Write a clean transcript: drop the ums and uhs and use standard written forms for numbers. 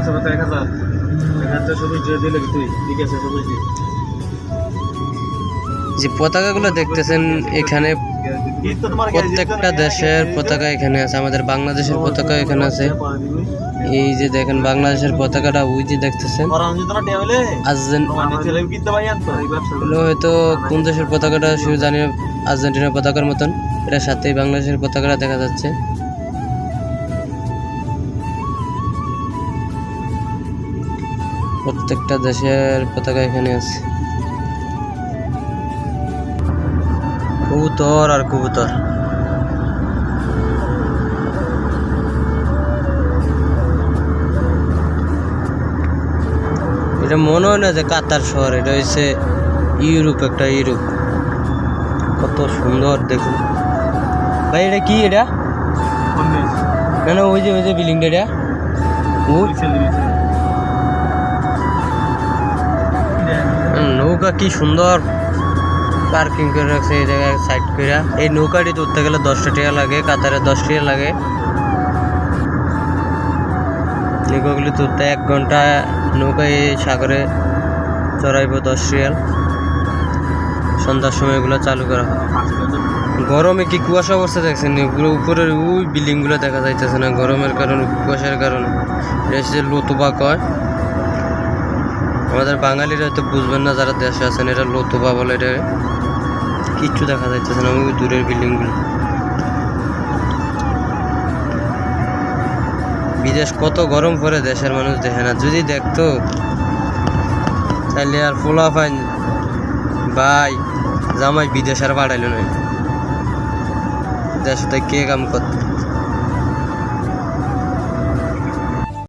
আছে কত 1000 1400 দিলে কি তুই ঠিক আছে সবই দিই। যে পতাকাগুলো দেখতেছেন এখানে প্রত্যেকটা দেশের পতাকা এখানে আছে। আমাদের বাংলাদেশের পতাকা এখানে আছে। এই যে দেখেন বাংলাদেশের পতাকাটা ওই যে দেখতেছেন হয়তো কোন দেশের পতাকাটা শুধু জানি না, আর্জেন্টিনার পতাকার মতন। এটার সাথেই বাংলাদেশের পতাকাটা দেখা যাচ্ছে। প্রত্যেকটা দেশের পতাকা এখানে আছে। কবুতর আর কবুতর। এটা মনে হয় না যে কাতার শহর, এটা হচ্ছে ইউরোপ, একটা ইউরোপ। কত সুন্দর দেখুন ভাই। এটা কি? এটা না না ওই যে বিল্ডিংটা, এটা নৌকা কি সুন্দর পার্কিং করে রাখছে এই জায়গায় সাইড করে। এই নৌকাটি তুলতে গেলে 10 টাকা লাগে, কাতারে 10 টাকা লাগে। নৌকাগুলি তুলতে 1 ঘন্টা নৌকায় সাগরে চড়াইব 10 রিয়াল। সন্ধ্যার সময় এগুলো চালু করা হয়। গরমে কি কুয়াশা অবস্থা দেখছেন? পুরো উপরের ওই বিল্ডিং গুলো দেখা যাইতেছে না গরমের কারণে, কুয়াশার কারণে। এটা হচ্ছে লতুবা কয়। আমাদের বাঙালিরা হয়তো বুঝবেন না যারা দেশে আছেন, এটা লতুবা বলে। এটা কিচ্ছু দেখা যাইতেছে না ওই দূরের বিল্ডিং গুলো। বিদেশ কত গরম পড়ে দেশের মানুষ দেখে না। যদি দেখতো তাহলে আর পোলা পাইন ভাই জামাই বিদেশ আর বাড়াইল নয়, দেশে কে কাম করতো।